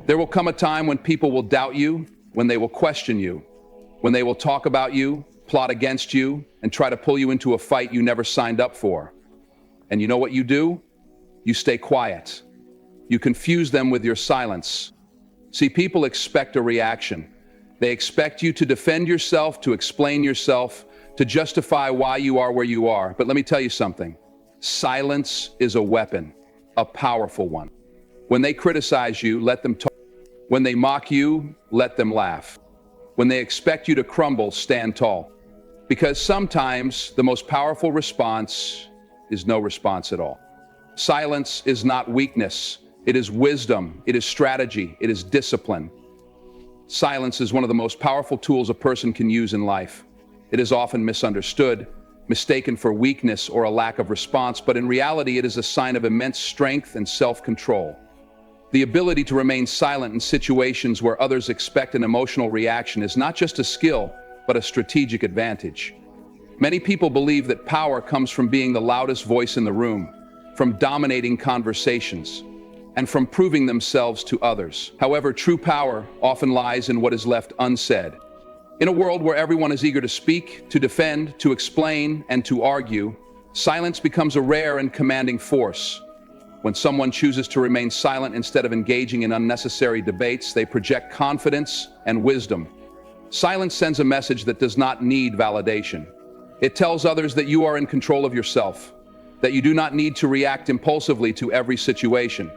There will come a time when people will doubt you, when they will question you, when they will talk about you, plot against you, and try to pull you into a fight you never signed up for. And you know what you do? You stay quiet. You confuse them with your silence. See, people expect a reaction. They expect you to defend yourself, to explain yourself, to justify why you are where you are. But let me tell you something. Silence is a weapon, a powerful one. When they criticize you, let them talk. When they mock you, let them laugh. When they expect you to crumble, stand tall. Because sometimes the most powerful response is no response at all. Silence is not weakness. It is wisdom. It is strategy. It is discipline. Silence is one of the most powerful tools a person can use in life. It is often misunderstood, mistaken for weakness or a lack of response, but in reality it is a sign of immense strength and self-control. The ability to remain silent in situations where others expect an emotional reaction is not just a skill, but a strategic advantage. Many people believe that power comes from being the loudest voice in the room, from dominating conversations, and from proving themselves to others. However, true power often lies in what is left unsaid. In a world where everyone is eager to speak, to defend, to explain, and to argue, silence becomes a rare and commanding force. When someone chooses to remain silent instead of engaging in unnecessary debates, they project confidence and wisdom. Silence sends a message that does not need validation. It tells others that you are in control of yourself, that you do not need to react impulsively to every situation,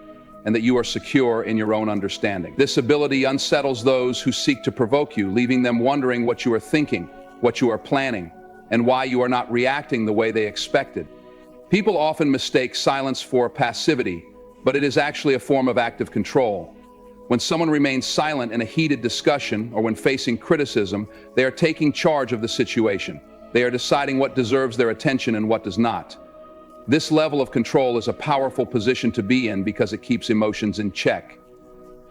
and that you are secure in your own understanding. This ability unsettles those who seek to provoke you, leaving them wondering what you are thinking, what you are planning, and why you are not reacting the way they expected. People often mistake silence for passivity, but it is actually a form of active control. When someone remains silent in a heated discussion or when facing criticism, they are taking charge of the situation. They are deciding what deserves their attention and what does not. This level of control is a powerful position to be in because it keeps emotions in check.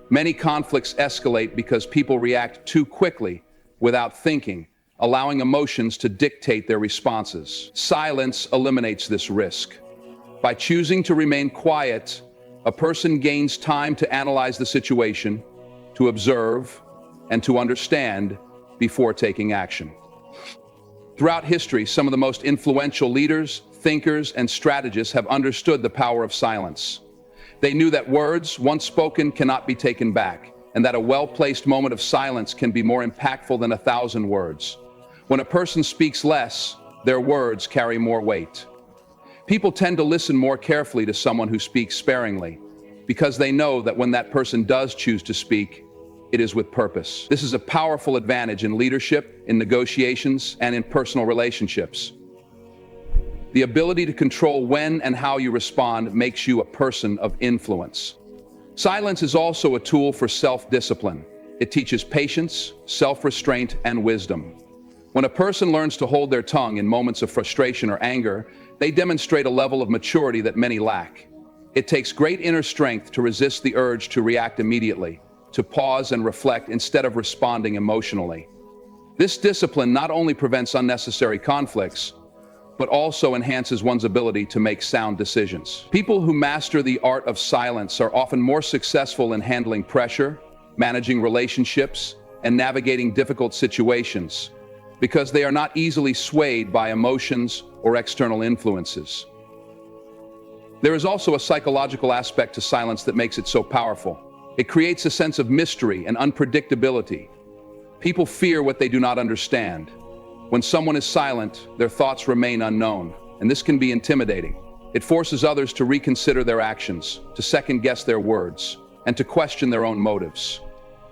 Many conflicts escalate because people react too quickly without thinking, allowing emotions to dictate their responses. Silence eliminates this risk. By choosing to remain quiet, a person gains time to analyze the situation, to observe, and to understand before taking action. Throughout history, some of the most influential leaders, thinkers, and strategists have understood the power of silence. They knew that words, once spoken, cannot be taken back, and that a well-placed moment of silence can be more impactful than 1,000 words. When a person speaks less, their words carry more weight. People tend to listen more carefully to someone who speaks sparingly, because they know that when that person does choose to speak, it is with purpose. This is a powerful advantage in leadership, in negotiations, and in personal relationships. The ability to control when and how you respond makes you a person of influence. Silence is also a tool for self-discipline. It teaches patience, self-restraint, and wisdom. When a person learns to hold their tongue in moments of frustration or anger, they demonstrate a level of maturity that many lack. It takes great inner strength to resist the urge to react immediately, to pause and reflect instead of responding emotionally. This discipline not only prevents unnecessary conflicts, but also enhances one's ability to make sound decisions. People who master the art of silence are often more successful in handling pressure, managing relationships, and navigating difficult situations, because they are not easily swayed by emotions or external influences. There is also a psychological aspect to silence that makes it so powerful. It creates a sense of mystery and unpredictability. People fear what they do not understand. When someone is silent, their thoughts remain unknown, and this can be intimidating. It forces others to reconsider their actions, to second-guess their words, and to question their own motives.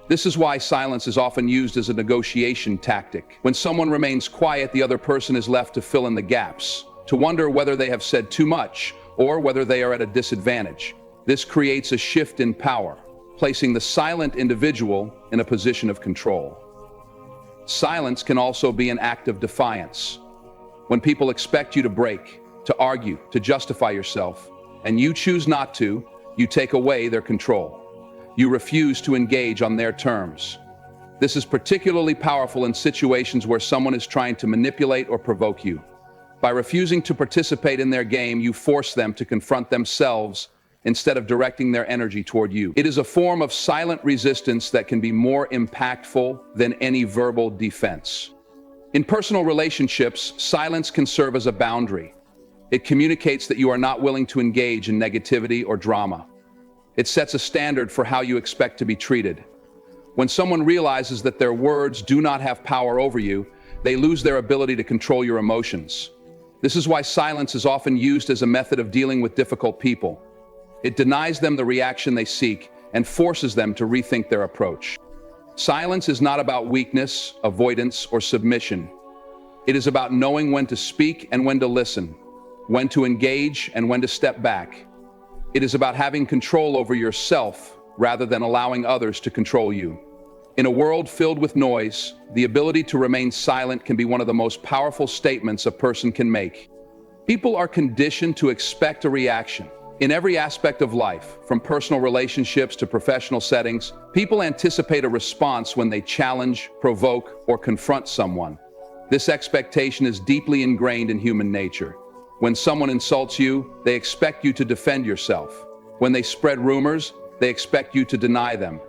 This is why silence is often used as a negotiation tactic. When someone remains quiet, the other person is left to fill in the gaps, to wonder whether they have said too much or whether they are at a disadvantage. This creates a shift in power, placing the silent individual in a position of control. Silence can also be an act of defiance. When people expect you to break, to argue, to justify yourself, and you choose not to, you take away their control. You refuse to engage on their terms. This is particularly powerful in situations where someone is trying to manipulate or provoke you. By refusing to participate in their game, you force them to confront themselves instead of directing their energy toward you. It is a form of silent resistance that can be more impactful than any verbal defense. In personal relationships, silence can serve as a boundary. It communicates that you are not willing to engage in negativity or drama. It sets a standard for how you expect to be treated. When someone realizes that their words do not have power over you, they lose their ability to control your emotions. This is why silence is often used as a method of dealing with difficult people. It denies them the reaction they seek and forces them to rethink their approach. Silence is not about weakness, avoidance, or submission. It is about knowing when to speak and when to listen, when to engage and when to step back. It is about having control over yourself rather than allowing others to control you. In a world filled with noise, the ability to remain silent can be one of the most powerful statements a person can make. People are conditioned to expect a reaction. In every aspect of life, from personal relationships to professional settings, people anticipate a response when they challenge, provoke, or confront someone. This expectation is deeply ingrained in human nature. When someone insults you, they expect you to defend yourself. When they spread rumors, they expect you to deny them.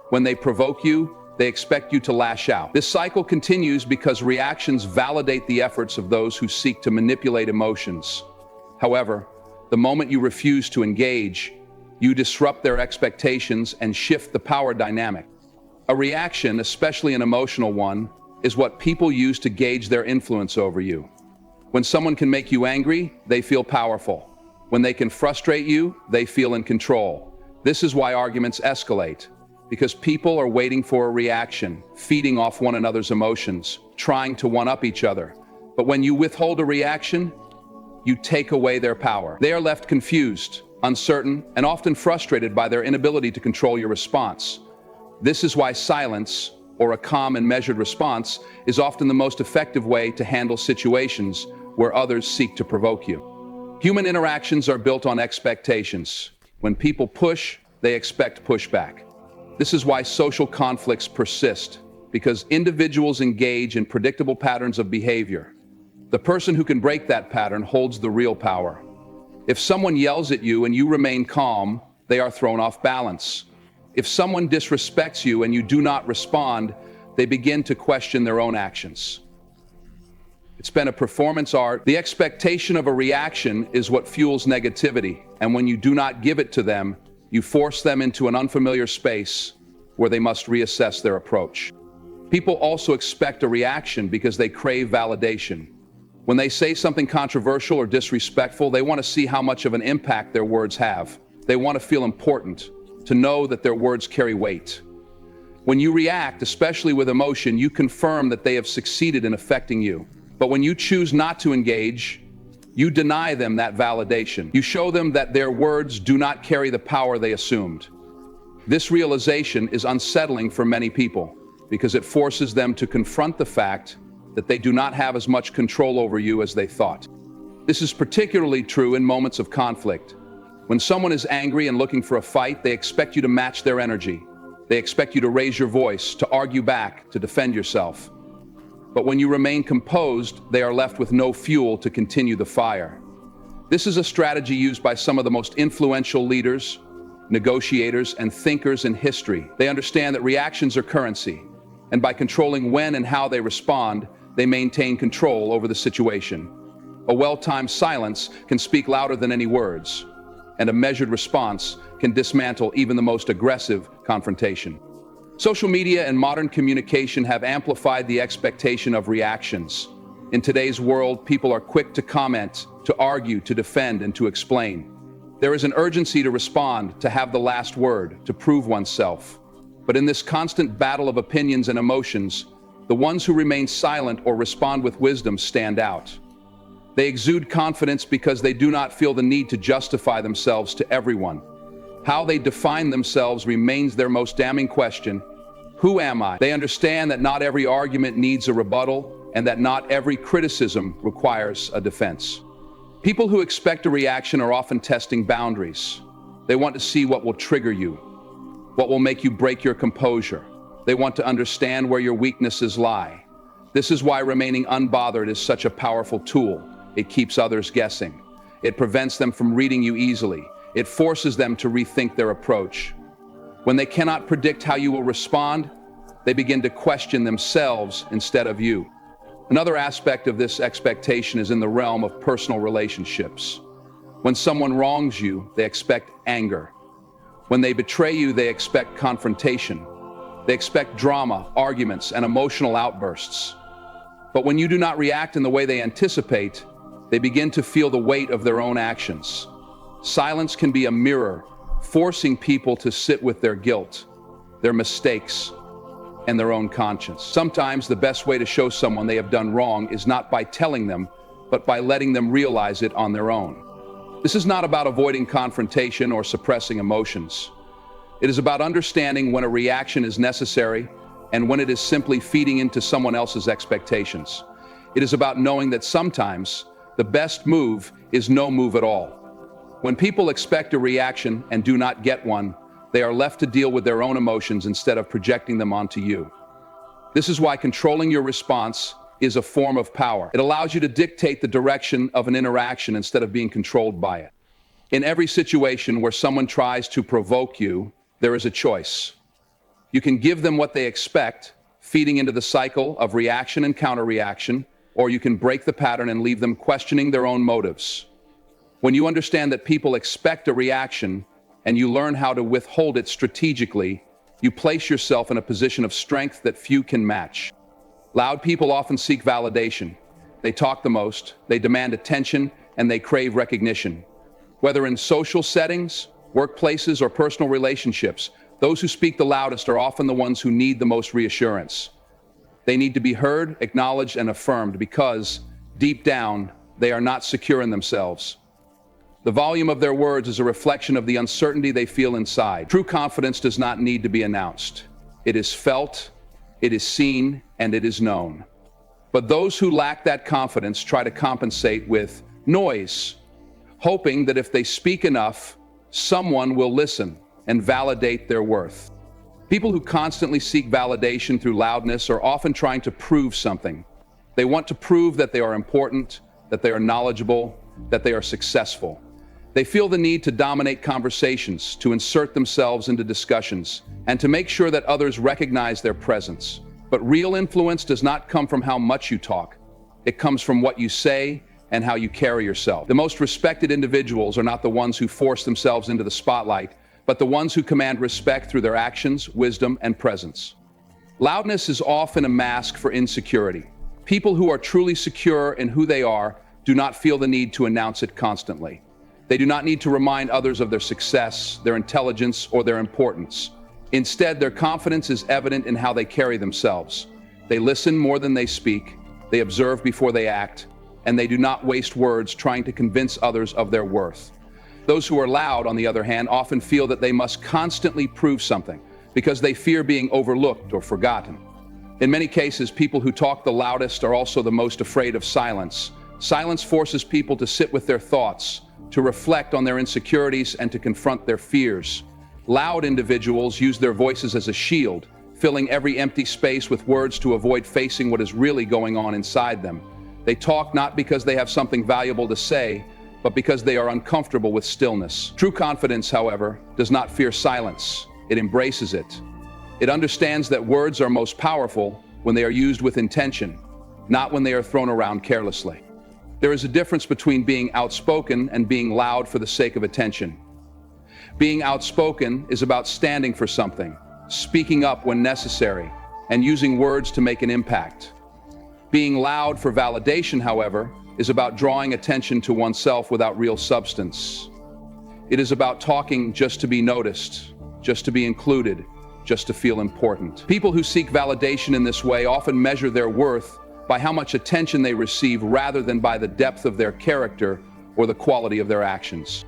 When they provoke you, they expect you to lash out. This cycle continues because reactions validate the efforts of those who seek to manipulate emotions. However, the moment you refuse to engage, you disrupt their expectations and shift the power dynamic. A reaction, especially an emotional one, is what people use to gauge their influence over you. When someone can make you angry, they feel powerful. When they can frustrate you, they feel in control. This is why arguments escalate, because people are waiting for a reaction, feeding off one another's emotions, trying to one-up each other. But when you withhold a reaction, you take away their power. They are left confused, uncertain, and often frustrated by their inability to control your response. This is why silence, or a calm and measured response, is often the most effective way to handle situations where others seek to provoke you. Human interactions are built on expectations. When people push, they expect pushback. This is why social conflicts persist, because individuals engage in predictable patterns of behavior. The person who can break that pattern holds the real power. If someone yells at you and you remain calm, they are thrown off balance. If someone disrespects you and you do not respond, they begin to question their own actions. It's been a performance art. The expectation of a reaction is what fuels negativity, and when you do not give it to them, you force them into an unfamiliar space where they must reassess their approach. People also expect a reaction because they crave validation. When they say something controversial or disrespectful, they want to see how much of an impact their words have. They want to feel important, to know that their words carry weight. When you react, especially with emotion, you confirm that they have succeeded in affecting you. But when you choose not to engage, you deny them that validation. You show them that their words do not carry the power they assumed. This realization is unsettling for many people because it forces them to confront the fact that they do not have as much control over you as they thought. This is particularly true in moments of conflict. When someone is angry and looking for a fight, they expect you to match their energy. They expect you to raise your voice, to argue back, to defend yourself. But when you remain composed, they are left with no fuel to continue the fire. This is a strategy used by some of the most influential leaders, negotiators, and thinkers in history. They understand that reactions are currency, and by controlling when and how they respond, they maintain control over the situation. A well-timed silence can speak louder than any words, and a measured response can dismantle even the most aggressive confrontation. Social media and modern communication have amplified the expectation of reactions. In today's world, people are quick to comment, to argue, to defend, and to explain. There is an urgency to respond, to have the last word, to prove oneself. But in this constant battle of opinions and emotions, the ones who remain silent or respond with wisdom stand out. They exude confidence because they do not feel the need to justify themselves to everyone. How they define themselves remains their most damning question. Who am I? They understand that not every argument needs a rebuttal and that not every criticism requires a defense. People who expect a reaction are often testing boundaries. They want to see what will trigger you, what will make you break your composure. They want to understand where your weaknesses lie. This is why remaining unbothered is such a powerful tool. It keeps others guessing. It prevents them from reading you easily. It forces them to rethink their approach. When they cannot predict how you will respond, they begin to question themselves instead of you. Another aspect of this expectation is in the realm of personal relationships. When someone wrongs you, they expect anger. When they betray you, they expect confrontation. They expect drama, arguments, and emotional outbursts. But when you do not react in the way they anticipate, they begin to feel the weight of their own actions. Silence can be a mirror, forcing people to sit with their guilt, their mistakes, and their own conscience. Sometimes the best way to show someone they have done wrong is not by telling them, but by letting them realize it on their own. This is not about avoiding confrontation or suppressing emotions. It is about understanding when a reaction is necessary and when it is simply feeding into someone else's expectations. It is about knowing that sometimes the best move is no move at all. When people expect a reaction and do not get one, they are left to deal with their own emotions instead of projecting them onto you. This is why controlling your response is a form of power. It allows you to dictate the direction of an interaction instead of being controlled by it. In every situation where someone tries to provoke you, there is a choice. You can give them what they expect, feeding into the cycle of reaction and counter-reaction, or you can break the pattern and leave them questioning their own motives. When you understand that people expect a reaction and you learn how to withhold it strategically, you place yourself in a position of strength that few can match. Loud people often seek validation. They talk the most, they demand attention, and they crave recognition. Whether in social settings, workplaces, or personal relationships, those who speak the loudest are often the ones who need the most reassurance. They need to be heard, acknowledged, and affirmed because, deep down, they are not secure in themselves. The volume of their words is a reflection of the uncertainty they feel inside. True confidence does not need to be announced. It is felt, it is seen, and it is known. But those who lack that confidence try to compensate with noise, hoping that if they speak enough, someone will listen and validate their worth. People who constantly seek validation through loudness are often trying to prove something. They want to prove that they are important, that they are knowledgeable, that they are successful. They feel the need to dominate conversations, to insert themselves into discussions, and to make sure that others recognize their presence. But real influence does not come from how much you talk. It comes from what you say and how you carry yourself. The most respected individuals are not the ones who force themselves into the spotlight, but the ones who command respect through their actions, wisdom, and presence. Loudness is often a mask for insecurity. People who are truly secure in who they are do not feel the need to announce it constantly. They do not need to remind others of their success, their intelligence, or their importance. Instead, their confidence is evident in how they carry themselves. They listen more than they speak, they observe before they act, and they do not waste words trying to convince others of their worth. Those who are loud, on the other hand, often feel that they must constantly prove something because they fear being overlooked or forgotten. In many cases, people who talk the loudest are also the most afraid of silence. Silence forces people to sit with their thoughts, to reflect on their insecurities, and to confront their fears. Loud individuals use their voices as a shield, filling every empty space with words to avoid facing what is really going on inside them. They talk not because they have something valuable to say, but because they are uncomfortable with stillness. True confidence, however, does not fear silence. It embraces it. It understands that words are most powerful when they are used with intention, not when they are thrown around carelessly. There is a difference between being outspoken and being loud for the sake of attention. Being outspoken is about standing for something, speaking up when necessary, and using words to make an impact. Being loud for validation, however, is about drawing attention to oneself without real substance. It is about talking just to be noticed, just to be included, just to feel important. People who seek validation in this way often measure their worth by how much attention they receive rather than by the depth of their character or the quality of their actions.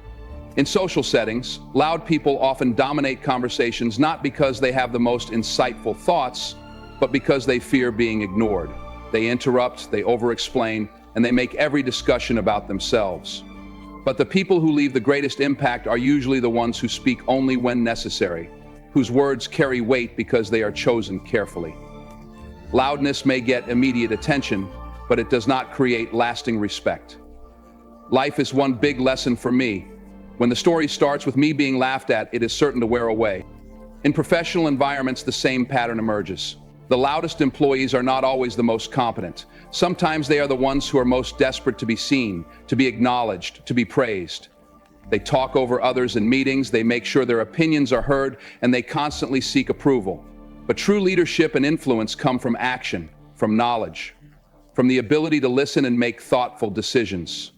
In social settings, loud people often dominate conversations not because they have the most insightful thoughts, but because they fear being ignored. They interrupt, they over-explain, and they make every discussion about themselves. But the people who leave the greatest impact are usually the ones who speak only when necessary, whose words carry weight because they are chosen carefully. Loudness may get immediate attention, but it does not create lasting respect. Life is one big lesson for me. When the story starts with me being laughed at, it is certain to wear away. In professional environments, the same pattern emerges. The loudest employees are not always the most competent. Sometimes they are the ones who are most desperate to be seen, to be acknowledged, to be praised. They talk over others in meetings, they make sure their opinions are heard, and they constantly seek approval. But true leadership and influence come from action, from knowledge, from the ability to listen and make thoughtful decisions.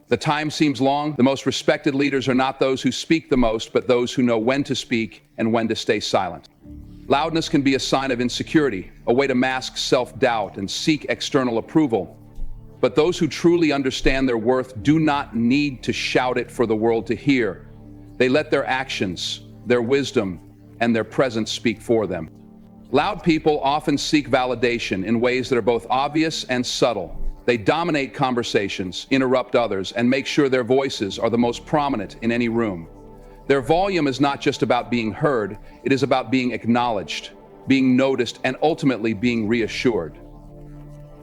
The time seems long. The most respected leaders are not those who speak the most, but those who know when to speak and when to stay silent. Loudness can be a sign of insecurity, a way to mask self-doubt and seek external approval. But those who truly understand their worth do not need to shout it for the world to hear. They let their actions, their wisdom, and their presence speak for them. Loud people often seek validation in ways that are both obvious and subtle. They dominate conversations, interrupt others, and make sure their voices are the most prominent in any room. Their volume is not just about being heard, it is about being acknowledged, being noticed, and ultimately being reassured.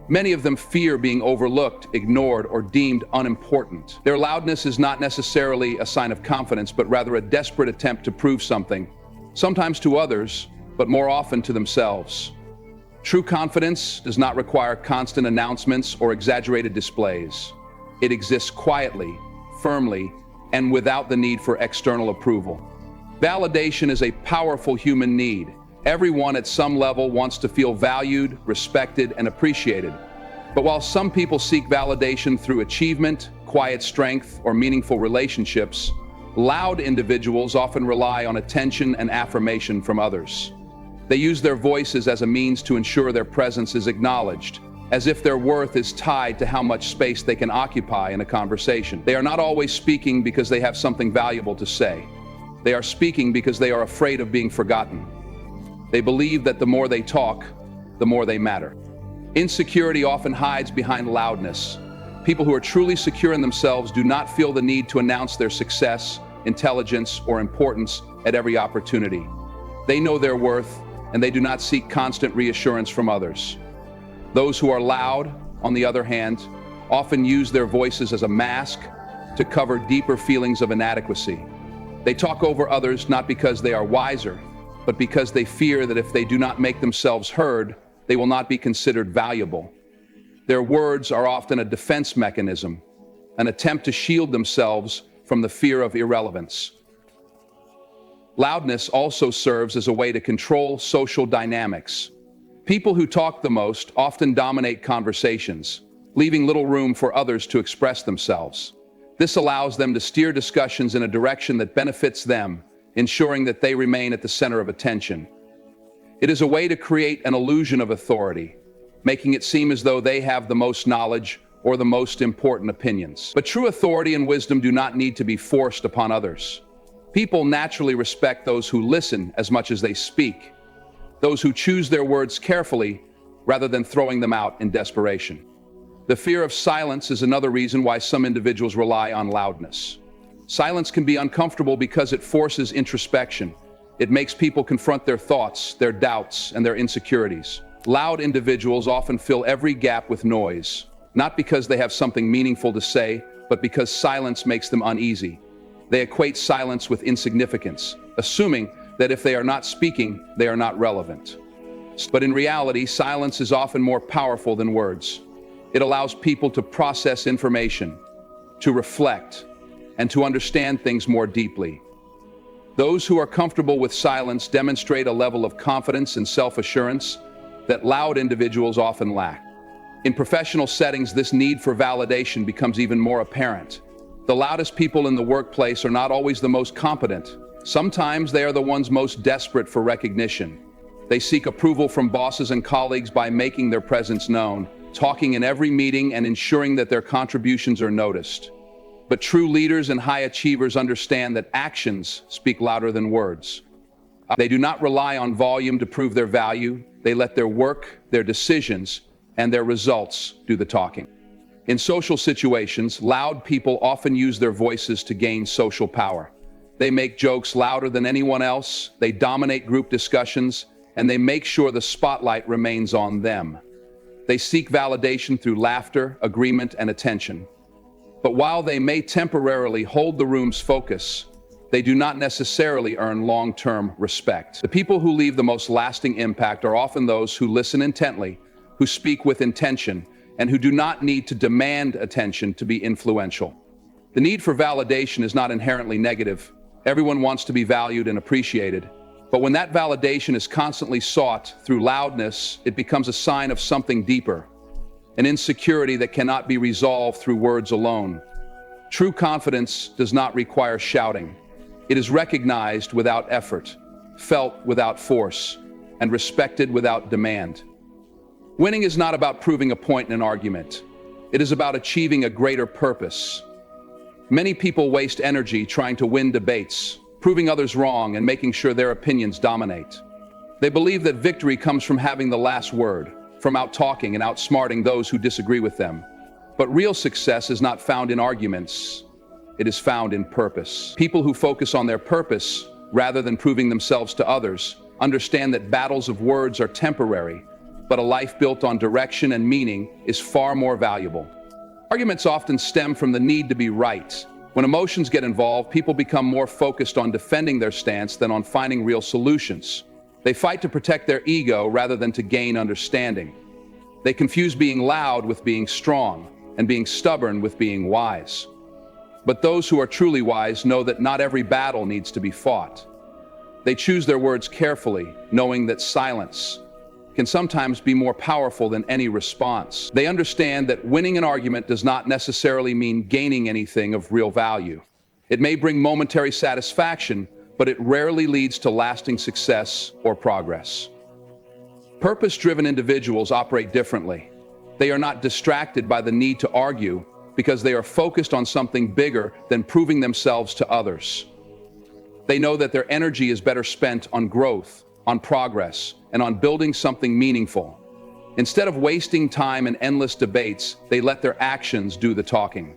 Many of them fear being overlooked, ignored, or deemed unimportant. Their loudness is not necessarily a sign of confidence, but rather a desperate attempt to prove something, sometimes to others, but more often to themselves. True confidence does not require constant announcements or exaggerated displays. It exists quietly, firmly, and without the need for external approval. Validation is a powerful human need. Everyone at some level wants to feel valued, respected, and appreciated. But while some people seek validation through achievement, quiet strength, or meaningful relationships, loud individuals often rely on attention and affirmation from others. They use their voices as a means to ensure their presence is acknowledged, as if their worth is tied to how much space they can occupy in a conversation. They are not always speaking because they have something valuable to say. They are speaking because they are afraid of being forgotten. They believe that the more they talk, the more they matter. Insecurity often hides behind loudness. People who are truly secure in themselves do not feel the need to announce their success, intelligence, or importance at every opportunity. They know their worth, and they do not seek constant reassurance from others. Those who are loud, on the other hand, often use their voices as a mask to cover deeper feelings of inadequacy. They talk over others not because they are wiser, but because they fear that if they do not make themselves heard, they will not be considered valuable. Their words are often a defense mechanism, an attempt to shield themselves from the fear of irrelevance. Loudness also serves as a way to control social dynamics. People who talk the most often dominate conversations, leaving little room for others to express themselves. This allows them to steer discussions in a direction that benefits them, ensuring that they remain at the center of attention. It is a way to create an illusion of authority, making it seem as though they have the most knowledge or the most important opinions. But true authority and wisdom do not need to be forced upon others. People naturally respect those who listen as much as they speak, those who choose their words carefully rather than throwing them out in desperation. The fear of silence is another reason why some individuals rely on loudness. Silence can be uncomfortable because it forces introspection. It makes people confront their thoughts, their doubts, and their insecurities. Loud individuals often fill every gap with noise, not because they have something meaningful to say, but because silence makes them uneasy. They equate silence with insignificance, assuming that if they are not speaking, they are not relevant. But in reality, silence is often more powerful than words. It allows people to process information, to reflect, and to understand things more deeply. Those who are comfortable with silence demonstrate a level of confidence and self-assurance that loud individuals often lack. In professional settings, this need for validation becomes even more apparent. The loudest people in the workplace are not always the most competent. Sometimes they are the ones most desperate for recognition. They seek approval from bosses and colleagues by making their presence known, talking in every meeting and ensuring that their contributions are noticed. But true leaders and high achievers understand that actions speak louder than words. They do not rely on volume to prove their value. They let their work, their decisions, and their results do the talking. In social situations, loud people often use their voices to gain social power. They make jokes louder than anyone else, they dominate group discussions, and they make sure the spotlight remains on them. They seek validation through laughter, agreement, and attention. But while they may temporarily hold the room's focus, they do not necessarily earn long-term respect. The people who leave the most lasting impact are often those who listen intently, who speak with intention, and who do not need to demand attention to be influential. The need for validation is not inherently negative. Everyone wants to be valued and appreciated. But when that validation is constantly sought through loudness, it becomes a sign of something deeper, an insecurity that cannot be resolved through words alone. True confidence does not require shouting. It is recognized without effort, felt without force, and respected without demand. Winning is not about proving a point in an argument. It is about achieving a greater purpose. Many people waste energy trying to win debates, proving others wrong and making sure their opinions dominate. They believe that victory comes from having the last word, from out-talking and outsmarting those who disagree with them. But real success is not found in arguments. It is found in purpose. People who focus on their purpose, rather than proving themselves to others, understand that battles of words are temporary, but a life built on direction and meaning is far more valuable. Arguments often stem from the need to be right. When emotions get involved, people become more focused on defending their stance than on finding real solutions. They fight to protect their ego rather than to gain understanding. They confuse being loud with being strong, and being stubborn with being wise. But those who are truly wise know that not every battle needs to be fought. They choose their words carefully, knowing that silence can sometimes be more powerful than any response. They understand that winning an argument does not necessarily mean gaining anything of real value. It may bring momentary satisfaction, but it rarely leads to lasting success or progress. Purpose-driven individuals operate differently. They are not distracted by the need to argue because they are focused on something bigger than proving themselves to others. They know that their energy is better spent on growth, on progress, and on building something meaningful. Instead of wasting time in endless debates, they let their actions do the talking.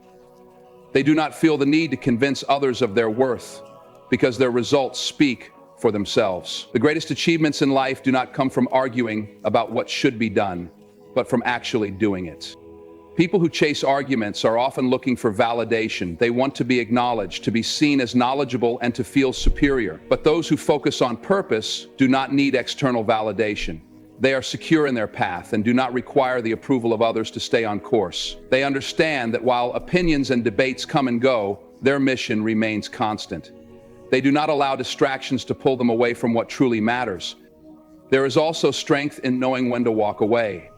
They do not feel the need to convince others of their worth, because their results speak for themselves. The greatest achievements in life do not come from arguing about what should be done, but from actually doing it. People who chase arguments are often looking for validation. They want to be acknowledged, to be seen as knowledgeable, and to feel superior. But those who focus on purpose do not need external validation. They are secure in their path and do not require the approval of others to stay on course. They understand that while opinions and debates come and go, their mission remains constant. They do not allow distractions to pull them away from what truly matters. There is also strength in knowing when to walk away.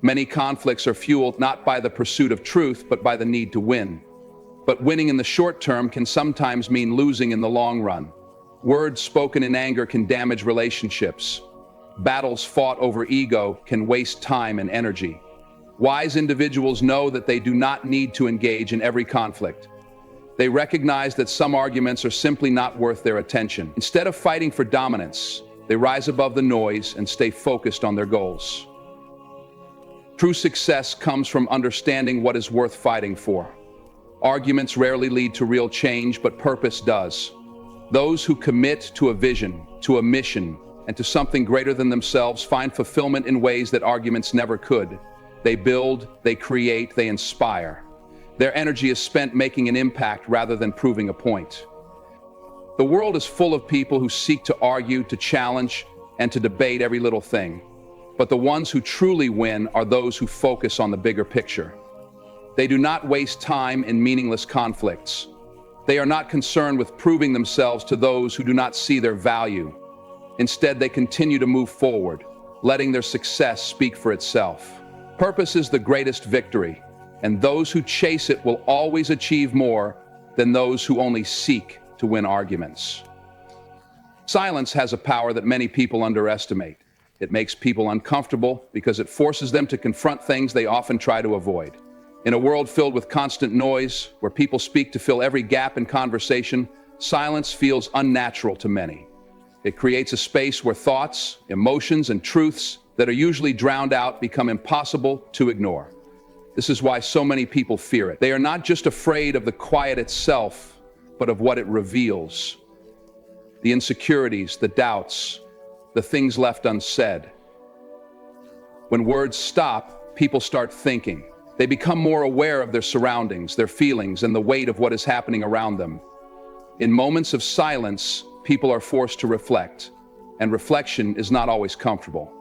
Many conflicts are fueled not by the pursuit of truth, but by the need to win. But winning in the short term can sometimes mean losing in the long run. Words spoken in anger can damage relationships. Battles fought over ego can waste time and energy. Wise individuals know that they do not need to engage in every conflict. They recognize that some arguments are simply not worth their attention. Instead of fighting for dominance, they rise above the noise and stay focused on their goals. True success comes from understanding what is worth fighting for. Arguments rarely lead to real change, but purpose does. Those who commit to a vision, to a mission, and to something greater than themselves find fulfillment in ways that arguments never could. They build, they create, they inspire. Their energy is spent making an impact rather than proving a point. The world is full of people who seek to argue, to challenge, and to debate every little thing. But the ones who truly win are those who focus on the bigger picture. They do not waste time in meaningless conflicts. They are not concerned with proving themselves to those who do not see their value. Instead, they continue to move forward, letting their success speak for itself. Purpose is the greatest victory, and those who chase it will always achieve more than those who only seek to win arguments. Silence has a power that many people underestimate. It makes people uncomfortable because it forces them to confront things they often try to avoid. In a world filled with constant noise, where people speak to fill every gap in conversation, silence feels unnatural to many. It creates a space where thoughts, emotions, and truths that are usually drowned out become impossible to ignore. This is why so many people fear it. They are not just afraid of the quiet itself, but of what it reveals. The insecurities, the doubts, the things left unsaid. When words stop, people start thinking. They become more aware of their surroundings, their feelings, and the weight of what is happening around them. In moments of silence, people are forced to reflect, and reflection is not always comfortable.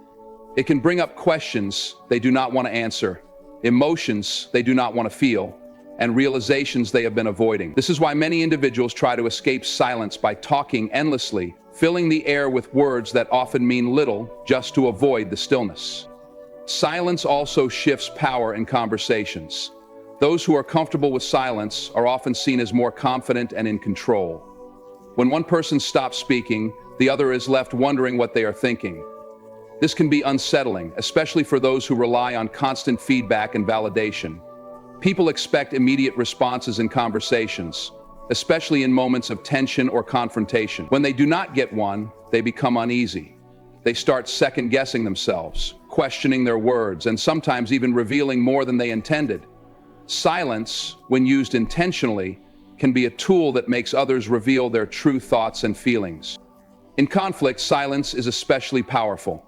It can bring up questions they do not want to answer, emotions they do not want to feel, and realizations they have been avoiding. This is why many individuals try to escape silence by talking endlessly, filling the air with words that often mean little just to avoid the stillness. Silence also shifts power in conversations. Those who are comfortable with silence are often seen as more confident and in control. When one person stops speaking, the other is left wondering what they are thinking. This can be unsettling, especially for those who rely on constant feedback and validation. People expect immediate responses in conversations, especially in moments of tension or confrontation. When they do not get one, they become uneasy. They start second-guessing themselves, questioning their words, and sometimes even revealing more than they intended. Silence, when used intentionally, can be a tool that makes others reveal their true thoughts and feelings. In conflict, silence is especially powerful.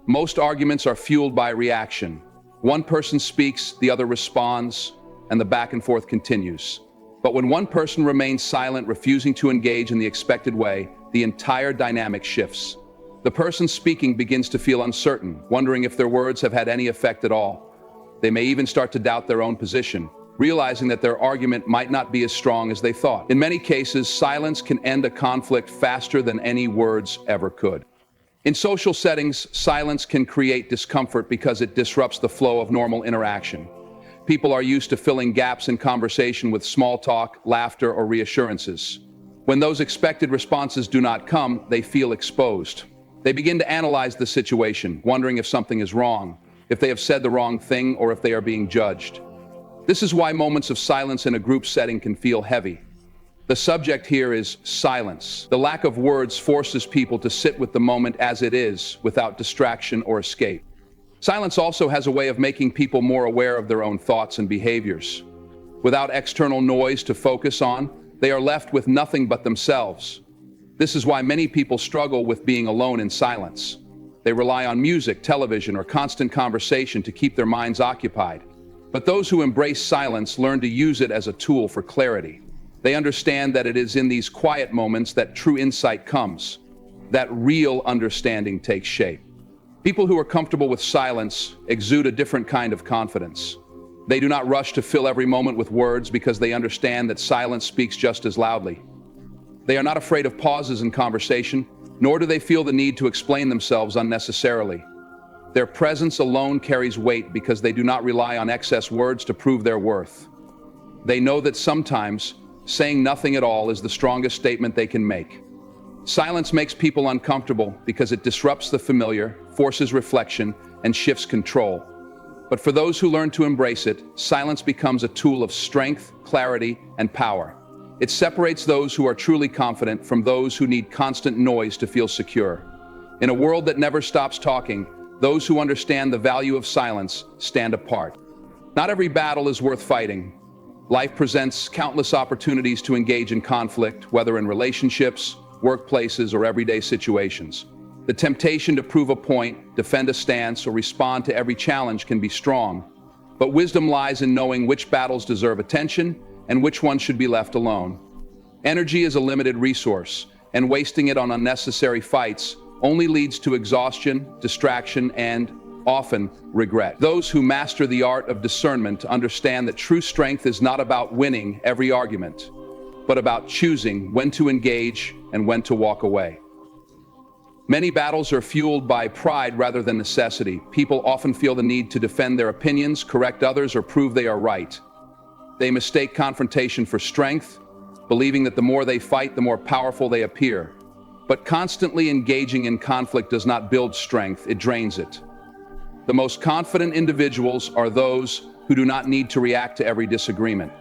Most arguments are fueled by reaction. One person speaks, the other responds, and the back and forth continues. But when one person remains silent, refusing to engage in the expected way, the entire dynamic shifts. The person speaking begins to feel uncertain, wondering if their words have had any effect at all. They may even start to doubt their own position, realizing that their argument might not be as strong as they thought. In many cases, silence can end a conflict faster than any words ever could. In social settings, silence can create discomfort because it disrupts the flow of normal interaction. People are used to filling gaps in conversation with small talk, laughter, or reassurances. When those expected responses do not come, they feel exposed. They begin to analyze the situation, wondering if something is wrong, if they have said the wrong thing, or if they are being judged. This is why moments of silence in a group setting can feel heavy. The subject here is silence. The lack of words forces people to sit with the moment as it is, without distraction or escape. Silence also has a way of making people more aware of their own thoughts and behaviors. Without external noise to focus on, they are left with nothing but themselves. This is why many people struggle with being alone in silence. They rely on music, television, or constant conversation to keep their minds occupied. But those who embrace silence learn to use it as a tool for clarity. They understand that it is in these quiet moments that true insight comes, that real understanding takes shape. People who are comfortable with silence exude a different kind of confidence. They do not rush to fill every moment with words because they understand that silence speaks just as loudly. They are not afraid of pauses in conversation, nor do they feel the need to explain themselves unnecessarily. Their presence alone carries weight because they do not rely on excess words to prove their worth. They know that sometimes saying nothing at all is the strongest statement they can make. Silence makes people uncomfortable because it disrupts the familiar, forces reflection, and shifts control. But for those who learn to embrace it, silence becomes a tool of strength, clarity, and power. It separates those who are truly confident from those who need constant noise to feel secure. In a world that never stops talking, those who understand the value of silence stand apart. Not every battle is worth fighting. Life presents countless opportunities to engage in conflict, whether in relationships, workplaces, or everyday situations. The temptation to prove a point, defend a stance, or respond to every challenge can be strong. But wisdom lies in knowing which battles deserve attention and which ones should be left alone. Energy is a limited resource, and wasting it on unnecessary fights only leads to exhaustion, distraction, and, often, regret. Those who master the art of discernment understand that true strength is not about winning every argument, but about choosing when to engage and when to walk away. Many battles are fueled by pride rather than necessity. People often feel the need to defend their opinions, correct others, or prove they are right. They mistake confrontation for strength, believing that the more they fight, the more powerful they appear. But constantly engaging in conflict does not build strength, it drains it. The most confident individuals are those who do not need to react to every disagreement.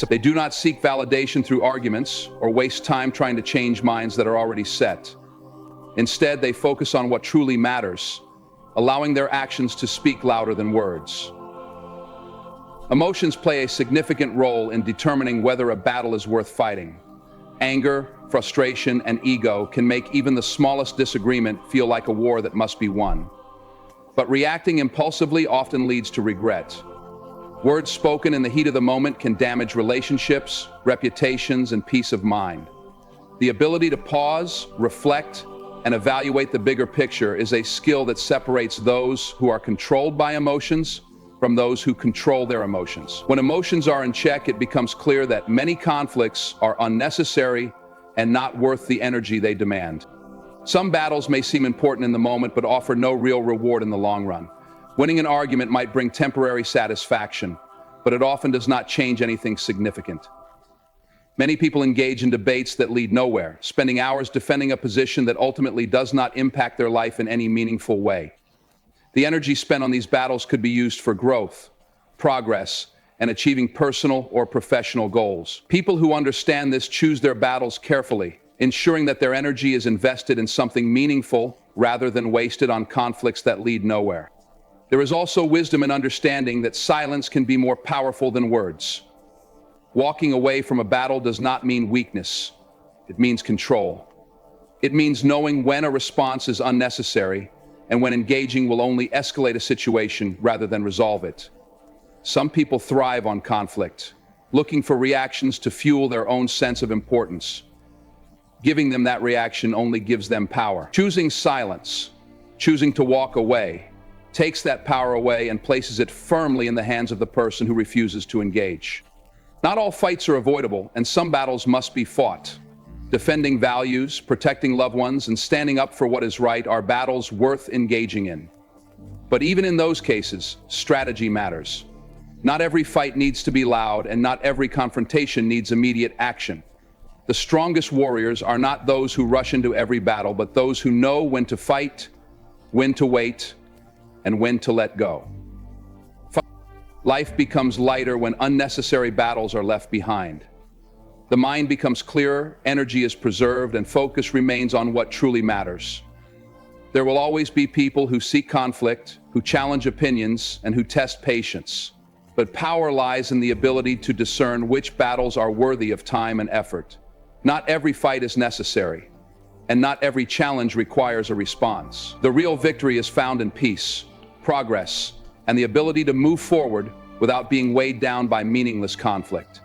They do not seek validation through arguments or waste time trying to change minds that are already set. Instead, they focus on what truly matters, allowing their actions to speak louder than words. Emotions play a significant role in determining whether a battle is worth fighting. Anger, frustration, and ego can make even the smallest disagreement feel like a war that must be won. But reacting impulsively often leads to regret. Words spoken in the heat of the moment can damage relationships, reputations, and peace of mind. The ability to pause, reflect, and evaluate the bigger picture is a skill that separates those who are controlled by emotions from those who control their emotions. When emotions are in check, it becomes clear that many conflicts are unnecessary and not worth the energy they demand. Some battles may seem important in the moment, but offer no real reward in the long run. Winning an argument might bring temporary satisfaction, but it often does not change anything significant. Many people engage in debates that lead nowhere, spending hours defending a position that ultimately does not impact their life in any meaningful way. The energy spent on these battles could be used for growth, progress, and achieving personal or professional goals. People who understand this choose their battles carefully, ensuring that their energy is invested in something meaningful rather than wasted on conflicts that lead nowhere. There is also wisdom in understanding that silence can be more powerful than words. Walking away from a battle does not mean weakness. It means control. It means knowing when a response is unnecessary and when engaging will only escalate a situation rather than resolve it. Some people thrive on conflict, looking for reactions to fuel their own sense of importance. Giving them that reaction only gives them power. Choosing silence, choosing to walk away, takes that power away and places it firmly in the hands of the person who refuses to engage. Not all fights are avoidable, and some battles must be fought. Defending values, protecting loved ones, and standing up for what is right are battles worth engaging in. But even in those cases, strategy matters. Not every fight needs to be loud, and not every confrontation needs immediate action. The strongest warriors are not those who rush into every battle, but those who know when to fight, when to wait, and when to let go. Life becomes lighter when unnecessary battles are left behind. The mind becomes clearer, energy is preserved, and focus remains on what truly matters. There will always be people who seek conflict, who challenge opinions, and who test patience. But power lies in the ability to discern which battles are worthy of time and effort. Not every fight is necessary, and not every challenge requires a response. The real victory is found in peace, progress, and the ability to move forward without being weighed down by meaningless conflict.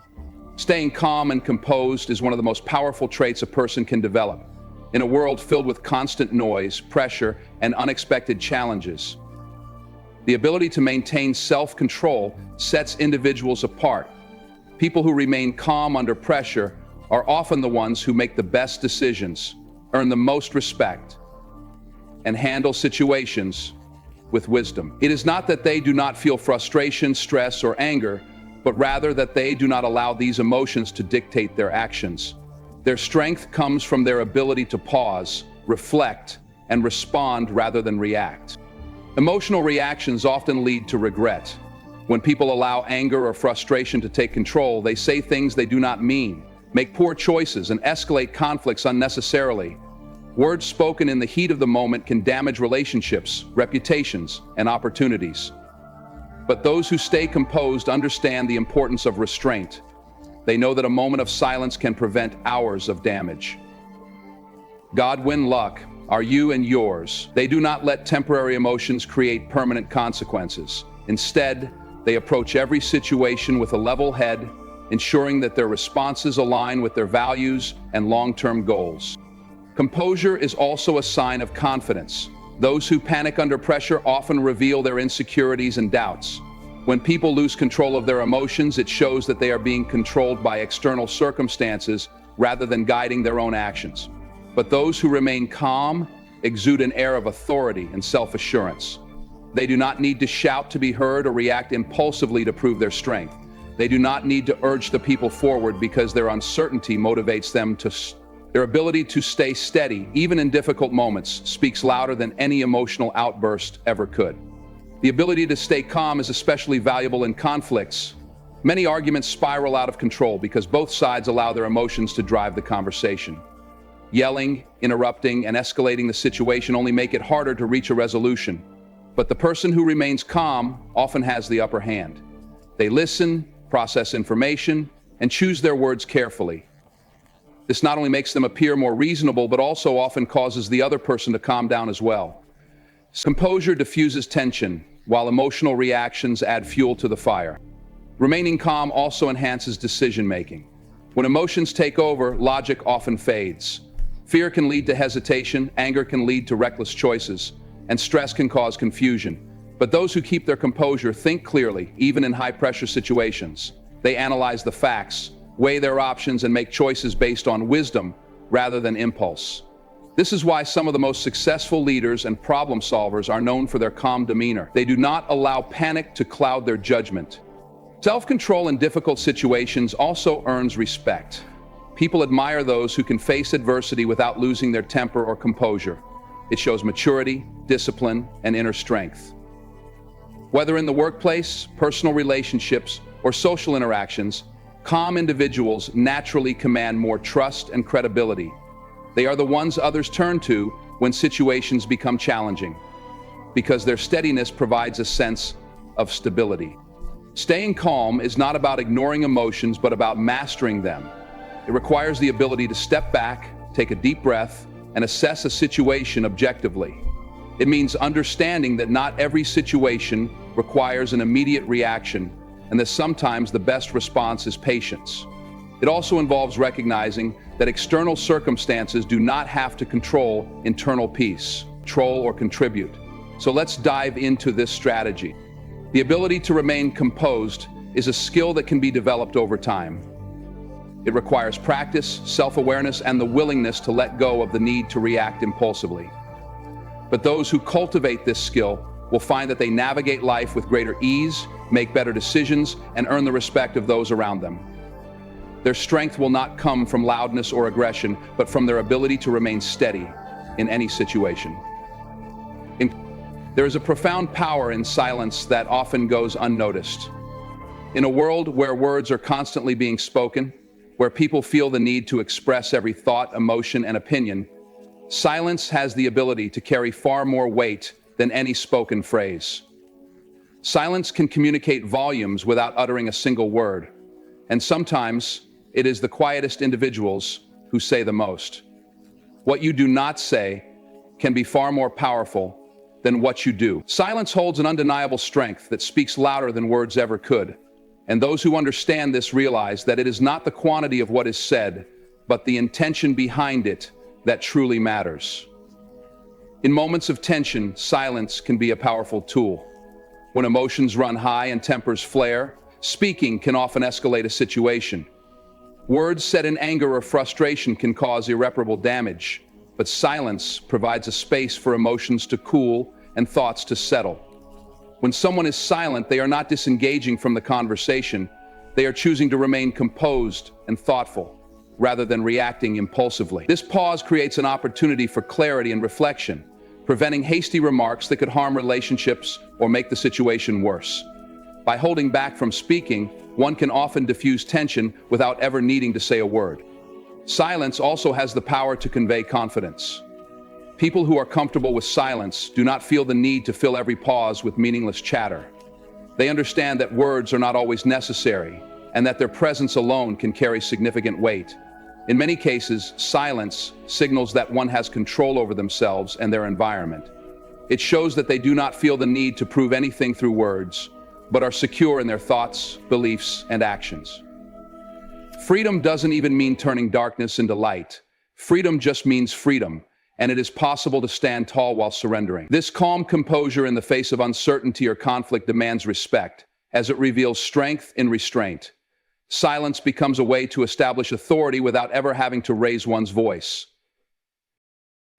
Staying calm and composed is one of the most powerful traits a person can develop. In a world filled with constant noise, pressure, and unexpected challenges, the ability to maintain self-control sets individuals apart. People who remain calm under pressure are often the ones who make the best decisions, earn the most respect, and handle situations with wisdom. It is not that they do not feel frustration, stress, or anger, but rather that they do not allow these emotions to dictate their actions. Their strength comes from their ability to pause, reflect, and respond rather than react. Emotional reactions often lead to regret. When people allow anger or frustration to take control, they say things they do not mean, make poor choices, and escalate conflicts unnecessarily. Words spoken in the heat of the moment can damage relationships, reputations, and opportunities. But those who stay composed understand the importance of restraint. They know that a moment of silence can prevent hours of damage. God-win luck are you and yours. They do not let temporary emotions create permanent consequences. Instead, they approach every situation with a level head, ensuring that their responses align with their values and long-term goals. Composure is also a sign of confidence. Those who panic under pressure often reveal their insecurities and doubts. When people lose control of their emotions, it shows that they are being controlled by external circumstances rather than guiding their own actions. But those who remain calm exude an air of authority and self-assurance. They do not need to shout to be heard or react impulsively to prove their strength. They do not need to urge the people forward because their uncertainty motivates them to. Their ability to stay steady, even in difficult moments, speaks louder than any emotional outburst ever could. The ability to stay calm is especially valuable in conflicts. Many arguments spiral out of control because both sides allow their emotions to drive the conversation. Yelling, interrupting, and escalating the situation only make it harder to reach a resolution. But the person who remains calm often has the upper hand. They listen, process information, and choose their words carefully. This not only makes them appear more reasonable, but also often causes the other person to calm down as well. Composure diffuses tension, while emotional reactions add fuel to the fire. Remaining calm also enhances decision-making. When emotions take over, logic often fades. Fear can lead to hesitation, anger can lead to reckless choices, and stress can cause confusion. But those who keep their composure think clearly, even in high-pressure situations. They analyze the facts, weigh their options, and make choices based on wisdom rather than impulse. This is why some of the most successful leaders and problem solvers are known for their calm demeanor. They do not allow panic to cloud their judgment. Self-control in difficult situations also earns respect. People admire those who can face adversity without losing their temper or composure. It shows maturity, discipline, and inner strength. Whether in the workplace, personal relationships, or social interactions, calm individuals naturally command more trust and credibility. They are the ones others turn to when situations become challenging, because their steadiness provides a sense of stability. Staying calm is not about ignoring emotions, but about mastering them. It requires the ability to step back, take a deep breath, and assess a situation objectively. It means understanding that not every situation requires an immediate reaction, and that sometimes the best response is patience. It also involves recognizing that external circumstances do not have to control internal peace, control, or contribute. So let's dive into this strategy. The ability to remain composed is a skill that can be developed over time. It requires practice, self-awareness, and the willingness to let go of the need to react impulsively. But those who cultivate this skill will find that they navigate life with greater ease, make better decisions, and earn the respect of those around them. Their strength will not come from loudness or aggression, but from their ability to remain steady in any situation. There is a profound power in silence that often goes unnoticed. In a world where words are constantly being spoken, where people feel the need to express every thought, emotion, and opinion, silence has the ability to carry far more weight than any spoken phrase. Silence can communicate volumes without uttering a single word, and sometimes it is the quietest individuals who say the most. What you do not say can be far more powerful than what you do. Silence holds an undeniable strength that speaks louder than words ever could. And those who understand this realize that it is not the quantity of what is said, but the intention behind it that truly matters. In moments of tension, silence can be a powerful tool. When emotions run high and tempers flare, speaking can often escalate a situation. Words said in anger or frustration can cause irreparable damage, but silence provides a space for emotions to cool and thoughts to settle. When someone is silent, they are not disengaging from the conversation. They are choosing to remain composed and thoughtful, rather than reacting impulsively. This pause creates an opportunity for clarity and reflection, preventing hasty remarks that could harm relationships or make the situation worse. By holding back from speaking, one can often diffuse tension without ever needing to say a word. Silence also has the power to convey confidence. People who are comfortable with silence do not feel the need to fill every pause with meaningless chatter. They understand that words are not always necessary, and that their presence alone can carry significant weight. In many cases, silence signals that one has control over themselves and their environment. It shows that they do not feel the need to prove anything through words, but are secure in their thoughts, beliefs, and actions. Freedom doesn't even mean turning darkness into light. Freedom just means freedom, and it is possible to stand tall while surrendering. This calm composure in the face of uncertainty or conflict demands respect, as it reveals strength in restraint. Silence becomes a way to establish authority without ever having to raise one's voice.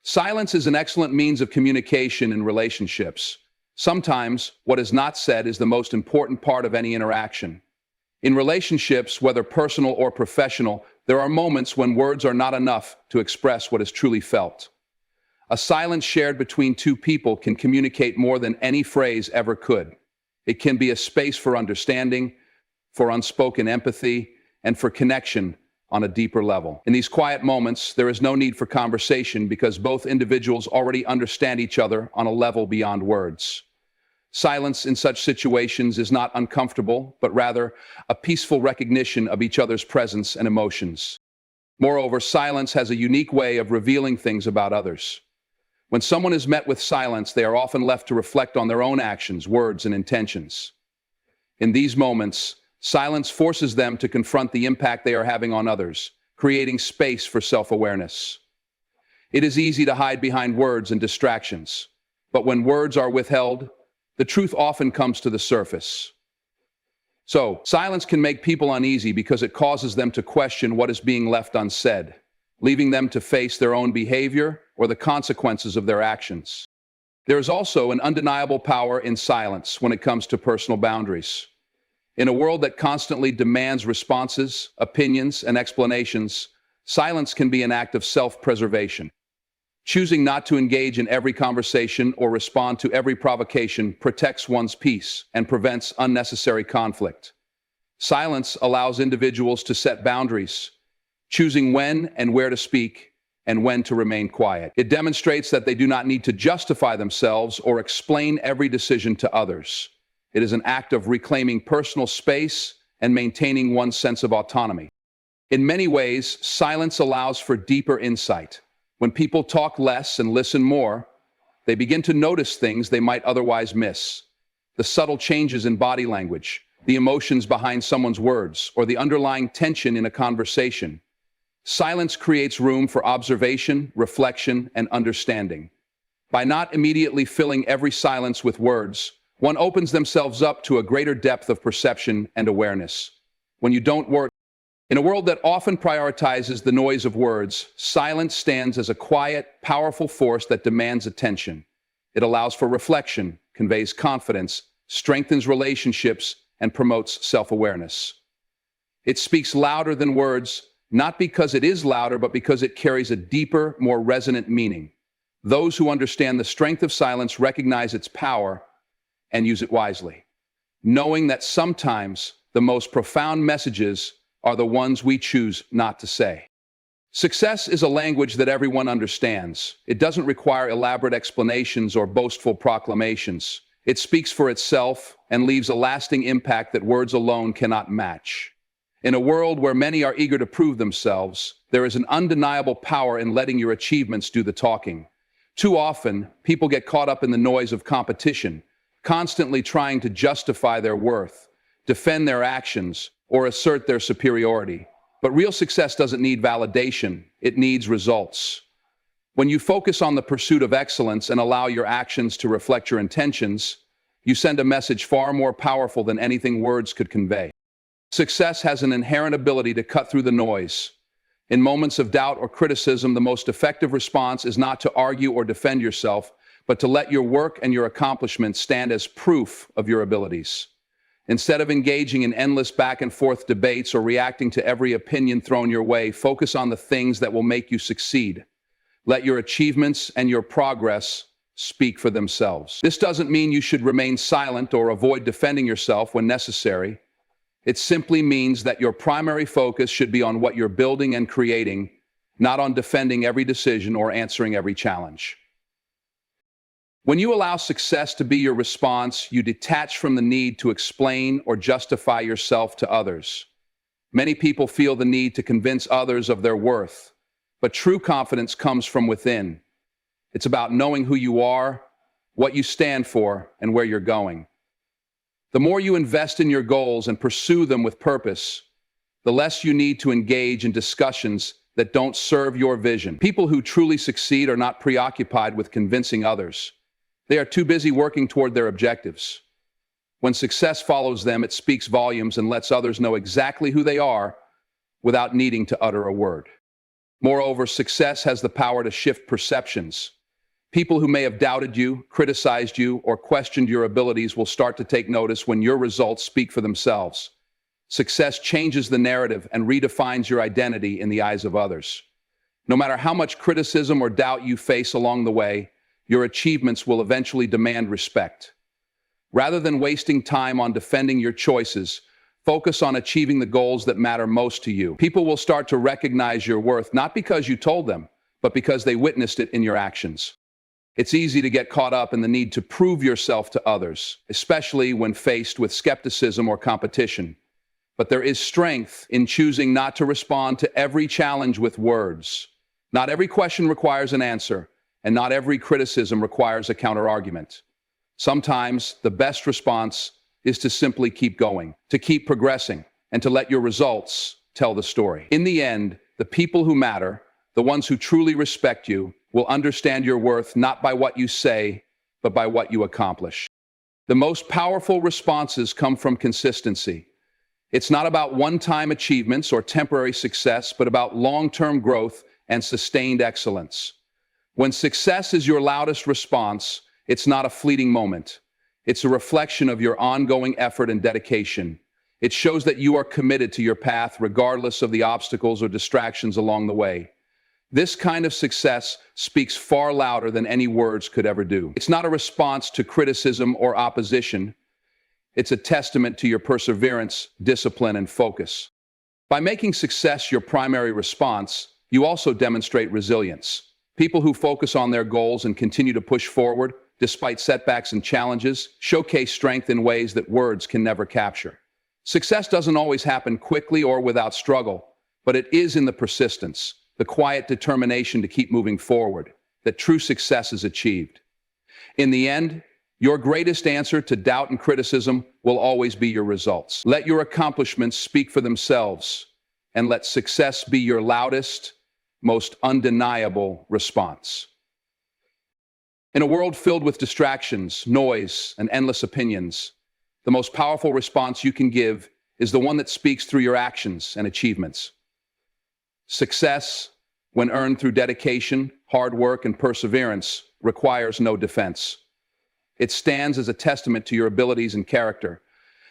Silence is an excellent means of communication in relationships. Sometimes, what is not said is the most important part of any interaction. In relationships, whether personal or professional, there are moments when words are not enough to express what is truly felt. A silence shared between two people can communicate more than any phrase ever could. It can be a space for understanding, for unspoken empathy, and for connection on a deeper level. In these quiet moments, there is no need for conversation because both individuals already understand each other on a level beyond words. Silence in such situations is not uncomfortable, but rather a peaceful recognition of each other's presence and emotions. Moreover, silence has a unique way of revealing things about others. When someone is met with silence, they are often left to reflect on their own actions, words, and intentions. In these moments, Silence forces them to confront the impact they are having on others, creating space for self-awareness. It is easy to hide behind words and distractions, but when words are withheld, the truth often comes to the surface. So, silence can make people uneasy because it causes them to question what is being left unsaid, leaving them to face their own behavior or the consequences of their actions. There is also an undeniable power in silence when it comes to personal boundaries. In a world that constantly demands responses, opinions, and explanations, silence can be an act of self-preservation. Choosing not to engage in every conversation or respond to every provocation protects one's peace and prevents unnecessary conflict. Silence allows individuals to set boundaries, choosing when and where to speak and when to remain quiet. It demonstrates that they do not need to justify themselves or explain every decision to others. It is an act of reclaiming personal space and maintaining one's sense of autonomy. In many ways, silence allows for deeper insight. When people talk less and listen more, they begin to notice things they might otherwise miss. The subtle changes in body language, the emotions behind someone's words, or the underlying tension in a conversation. Silence creates room for observation, reflection, and understanding. By not immediately filling every silence with words, one opens themselves up to a greater depth of perception and awareness. When you don't work, in a world that often prioritizes the noise of words, silence stands as a quiet, powerful force that demands attention. It allows for reflection, conveys confidence, strengthens relationships, and promotes self-awareness. It speaks louder than words, not because it is louder, but because it carries a deeper, more resonant meaning. Those who understand the strength of silence recognize its power and use it wisely, knowing that sometimes the most profound messages are the ones we choose not to say. Success is a language that everyone understands. It doesn't require elaborate explanations or boastful proclamations. It speaks for itself and leaves a lasting impact that words alone cannot match. In a world where many are eager to prove themselves, there is an undeniable power in letting your achievements do the talking. Too often, people get caught up in the noise of competition, constantly trying to justify their worth, defend their actions, or assert their superiority. But real success doesn't need validation, it needs results. When you focus on the pursuit of excellence and allow your actions to reflect your intentions, you send a message far more powerful than anything words could convey. Success has an inherent ability to cut through the noise. In moments of doubt or criticism, the most effective response is not to argue or defend yourself, but to let your work and your accomplishments stand as proof of your abilities. Instead of engaging in endless back and forth debates or reacting to every opinion thrown your way, focus on the things that will make you succeed. Let your achievements and your progress speak for themselves. This doesn't mean you should remain silent or avoid defending yourself when necessary. It simply means that your primary focus should be on what you're building and creating, not on defending every decision or answering every challenge. When you allow success to be your response, you detach from the need to explain or justify yourself to others. Many people feel the need to convince others of their worth, but true confidence comes from within. It's about knowing who you are, what you stand for, and where you're going. The more you invest in your goals and pursue them with purpose, the less you need to engage in discussions that don't serve your vision. People who truly succeed are not preoccupied with convincing others. They are too busy working toward their objectives. When success follows them, it speaks volumes and lets others know exactly who they are without needing to utter a word. Moreover, success has the power to shift perceptions. People who may have doubted you, criticized you, or questioned your abilities will start to take notice when your results speak for themselves. Success changes the narrative and redefines your identity in the eyes of others. No matter how much criticism or doubt you face along the way, your achievements will eventually demand respect. Rather than wasting time on defending your choices, focus on achieving the goals that matter most to you. People will start to recognize your worth not because you told them, but because they witnessed it in your actions. It's easy to get caught up in the need to prove yourself to others, especially when faced with skepticism or competition. But there is strength in choosing not to respond to every challenge with words. Not every question requires an answer, and not every criticism requires a counterargument. Sometimes the best response is to simply keep going, to keep progressing, and to let your results tell the story. In the end, the people who matter, the ones who truly respect you, will understand your worth not by what you say, but by what you accomplish. The most powerful responses come from consistency. It's not about one-time achievements or temporary success, but about long-term growth and sustained excellence. When success is your loudest response, it's not a fleeting moment. It's a reflection of your ongoing effort and dedication. It shows that you are committed to your path regardless of the obstacles or distractions along the way. This kind of success speaks far louder than any words could ever do. It's not a response to criticism or opposition. It's a testament to your perseverance, discipline, and focus. By making success your primary response, you also demonstrate resilience. People who focus on their goals and continue to push forward, despite setbacks and challenges, showcase strength in ways that words can never capture. Success doesn't always happen quickly or without struggle, but it is in the persistence, the quiet determination to keep moving forward, that true success is achieved. In the end, your greatest answer to doubt and criticism will always be your results. Let your accomplishments speak for themselves, and let success be your loudest, most undeniable response. In a world filled with distractions, noise, and endless opinions, the most powerful response you can give is the one that speaks through your actions and achievements. Success, when earned through dedication, hard work, and perseverance, requires no defense. It stands as a testament to your abilities and character,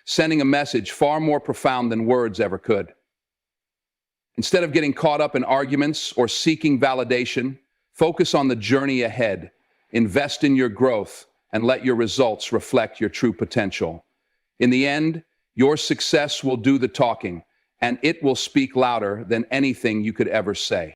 sending a message far more profound than words ever could. Instead of getting caught up in arguments or seeking validation, focus on the journey ahead, invest in your growth, and let your results reflect your true potential. In the end, your success will do the talking, and it will speak louder than anything you could ever say.